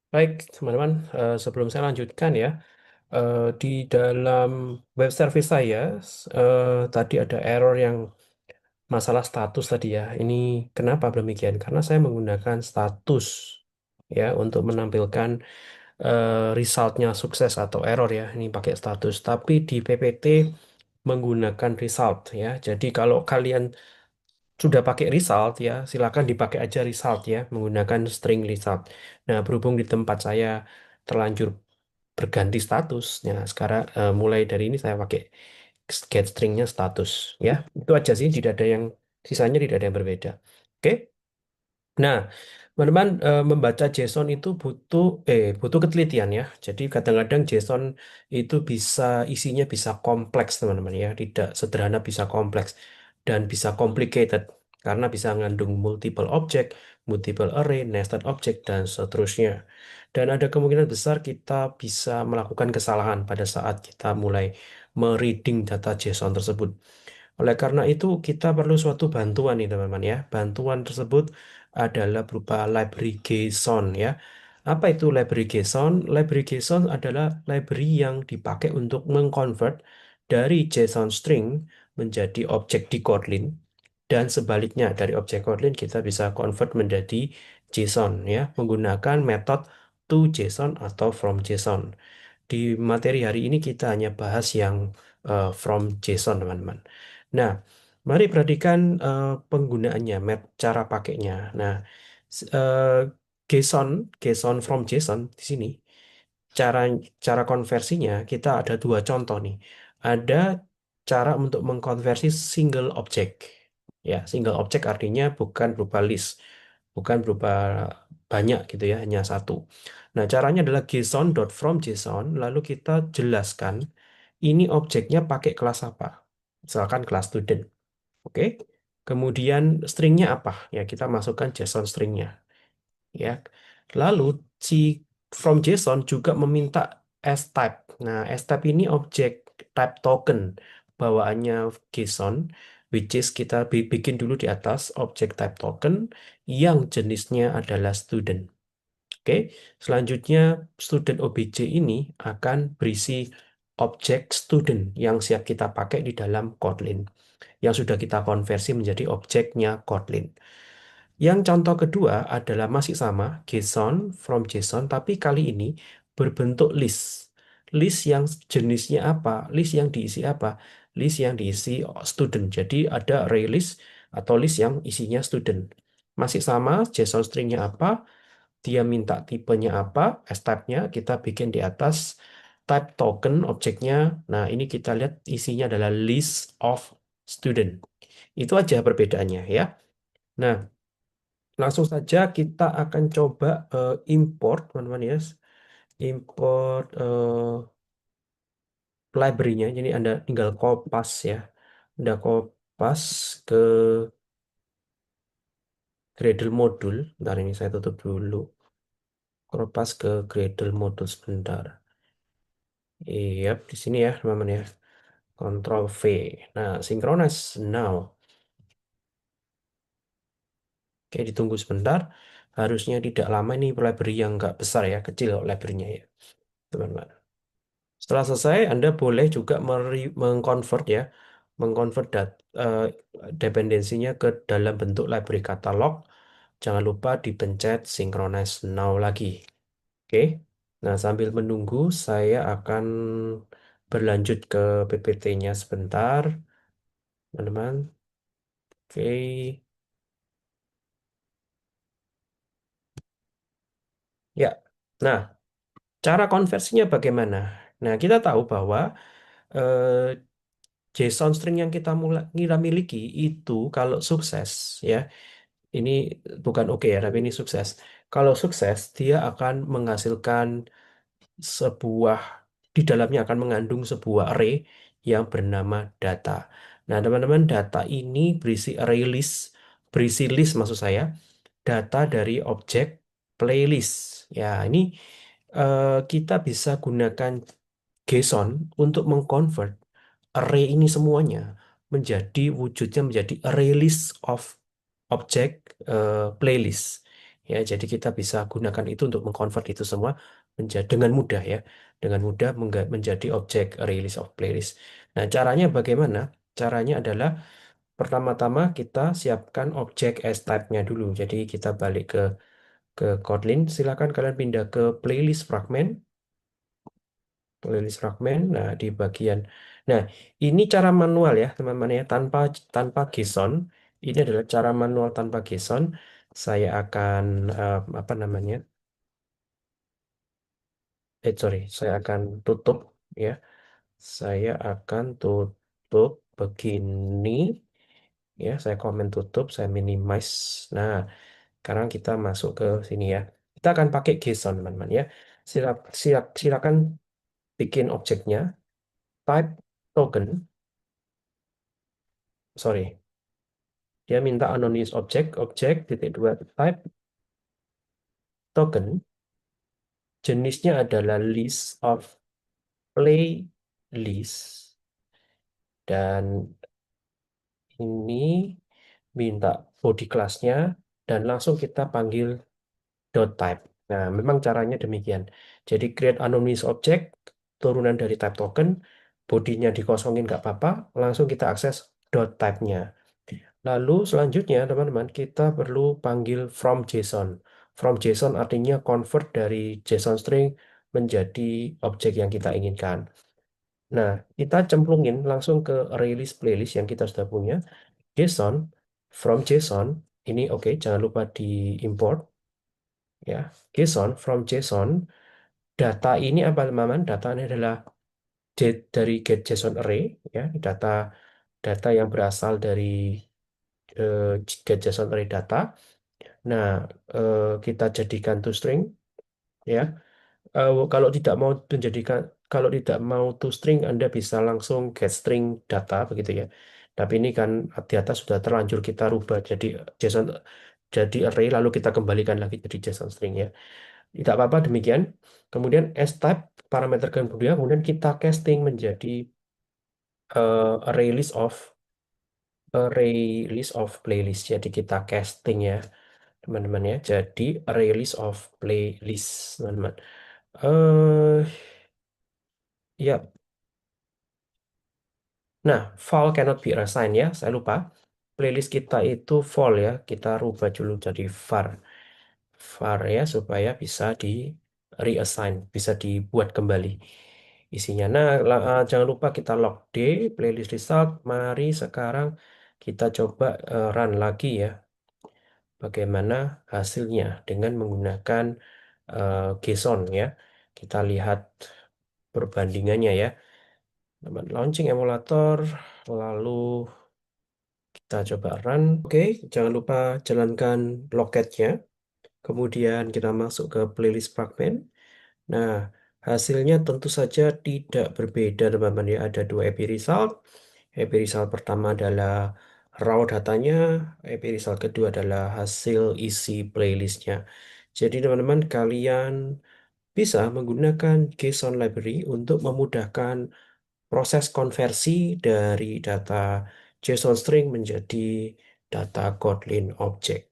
Baik, teman-teman, sebelum saya lanjutkan ya, di dalam web service saya, tadi ada error yang masalah status tadi ya. Ini kenapa demikian? Karena saya menggunakan status ya untuk menampilkan resultnya sukses atau error ya. Ini pakai status. Tapi di PPT menggunakan result ya. Jadi kalau kalian sudah pakai result ya, silakan dipakai aja result ya, menggunakan string result. Nah, berhubung di tempat saya terlanjur berganti status. Nah, sekarang mulai dari ini saya pakai get stringnya status ya. Itu aja sih, tidak ada yang sisanya tidak ada yang berbeda. Oke. Nah, teman-teman membaca JSON itu butuh ketelitian ya. Jadi kadang-kadang JSON itu isinya bisa kompleks teman-teman ya, tidak sederhana bisa kompleks dan bisa complicated karena bisa mengandung multiple object, multiple array, nested object dan seterusnya. Dan ada kemungkinan besar kita bisa melakukan kesalahan pada saat kita mulai mereading data JSON tersebut. Oleh karena itu, kita perlu suatu bantuan nih teman-teman ya. Bantuan tersebut adalah berupa library JSON ya. Apa itu library JSON? Library JSON adalah library yang dipakai untuk mengconvert dari JSON string menjadi objek di Kotlin dan sebaliknya dari objek Kotlin kita bisa convert menjadi JSON ya menggunakan metode toJSON atau fromJSON. Di materi hari ini kita hanya bahas yang from JSON, teman-teman. Nah, mari perhatikan penggunaannya, cara pakainya. Nah, s- eh, JSON, JSON from JSON di sini, cara cara konversinya kita ada dua contoh nih. Ada cara untuk mengkonversi single object. Ya, single object artinya bukan berupa list, bukan berupa banyak gitu ya, hanya satu. Nah, caranya adalah JSON.from.json, lalu kita jelaskan ini objeknya pakai kelas apa. Misalkan kelas student. Oke. Kemudian stringnya apa? Ya, kita masukkan JSON stringnya. Ya. Lalu si from JSON juga meminta S-type. Nah, S-type ini objek type token bawaannya JSON, which is kita bikin dulu di atas objek type token yang jenisnya adalah student. Oke, selanjutnya student OBJ ini akan berisi objek student yang siap kita pakai di dalam Kotlin, yang sudah kita konversi menjadi objeknya Kotlin. Yang contoh kedua adalah masih sama, JSON from JSON, tapi kali ini berbentuk list. List yang jenisnya apa? List yang diisi apa? List yang diisi student. Jadi ada array list atau list yang isinya student. Masih sama, JSON stringnya apa? Dia minta tipenya apa, S-type-nya kita bikin di atas type token objeknya. Nah, ini kita lihat isinya adalah list of student. Itu aja perbedaannya ya. Nah, langsung saja kita akan coba import, teman-teman ya. Import library-nya. Jadi Anda tinggal kopas ya. Anda kopas ke Gradle modul. Bentar ini saya tutup dulu. Kopas ke Gradle modul sebentar. Iya, di sini ya, teman-teman ya. Control V. Nah, synchronize now. Oke, ditunggu sebentar. Harusnya tidak lama ini library yang nggak besar ya, kecil library-nya ya, teman-teman. Setelah selesai, Anda boleh juga mengconvert ya, mengconvert dependensinya ke dalam bentuk library katalog. Jangan lupa dipencet synchronize now lagi. Oke. Nah, sambil menunggu, saya akan berlanjut ke PPT-nya sebentar, teman-teman. Oke. Ya, nah cara konversinya bagaimana? Nah kita tahu bahwa eh, JSON string yang kita miliki itu kalau sukses ya, ini bukan oke ya, tapi ini sukses. Kalau sukses dia akan menghasilkan sebuah di dalamnya akan mengandung sebuah array yang bernama data. Nah teman-teman data ini berisi list maksud saya data dari objek playlist. Ya, ini kita bisa gunakan JSON untuk mengconvert array ini semuanya menjadi wujudnya menjadi array list of object playlist. Ya, jadi kita bisa gunakan itu untuk mengkonvert itu semua menjadi dengan mudah ya, dengan mudah menjadi objek release of playlist. Nah, caranya bagaimana? Caranya adalah pertama-tama kita siapkan objek as type-nya dulu. Jadi kita balik ke Kotlin, silakan kalian pindah ke playlist fragment. Nah, di bagian, nah ini cara manual ya teman-teman ya, tanpa JSON. Ini adalah cara manual tanpa JSON. Saya akan apa namanya? Sorry, saya akan tutup ya. Saya akan tutup begini ya. Saya komen tutup, saya minimize. Nah, sekarang kita masuk ke sini ya. Kita akan pakai JSON teman-teman ya. Silakan bikin objeknya, type token, sorry, dia minta anonymous objek titik dua type token, jenisnya adalah list of playlist, dan ini minta body class-nya, dan langsung kita panggil dot type. Nah, memang caranya demikian. Jadi create anonymous object, turunan dari type token, bodinya dikosongin nggak apa-apa, langsung kita akses dot type-nya. Lalu selanjutnya teman-teman kita perlu panggil from JSON. From JSON artinya convert dari JSON string menjadi objek yang kita inginkan. Nah, kita cemplungin langsung ke release playlist yang kita sudah punya. JSON, from JSON, ini oke, jangan lupa diimport ya. From JSON, data ini apa teman-teman? Data ini adalah dari get JSON array ya, data data yang berasal dari eh, get JSON array data. Nah, kita jadikan toString ya. Kalau tidak mau menjadikan, kalau tidak mau toString, Anda bisa langsung get string data begitu ya. Tapi ini kan di atas sudah terlanjur kita rubah jadi JSON, jadi array lalu kita kembalikan lagi jadi JSON string ya. Tidak apa-apa demikian. Kemudian s type parameter kedua, kemudian kita casting menjadi array list of playlist. Jadi kita casting ya teman-teman ya. Jadi array list of playlist teman-teman. eh ya, nah file cannot be assigned ya. Saya lupa. Playlist kita itu file ya. Kita rubah dulu jadi var ya supaya bisa di reassign, bisa dibuat kembali isinya. Nah, jangan lupa kita log D playlist result. Mari sekarang kita coba run lagi ya. Bagaimana hasilnya dengan menggunakan JSON ya. Kita lihat perbandingannya ya. Teman launching emulator, lalu kita coba run. Oke, jangan lupa jalankan logcatnya. Kemudian kita masuk ke playlist fragment. Nah, hasilnya tentu saja tidak berbeda teman-teman ya. Ada dua AP result. AP result pertama adalah raw datanya, AP result kedua adalah hasil isi playlistnya. Jadi teman-teman kalian bisa menggunakan JSON library untuk memudahkan proses konversi dari data JSON string menjadi data Kotlin object.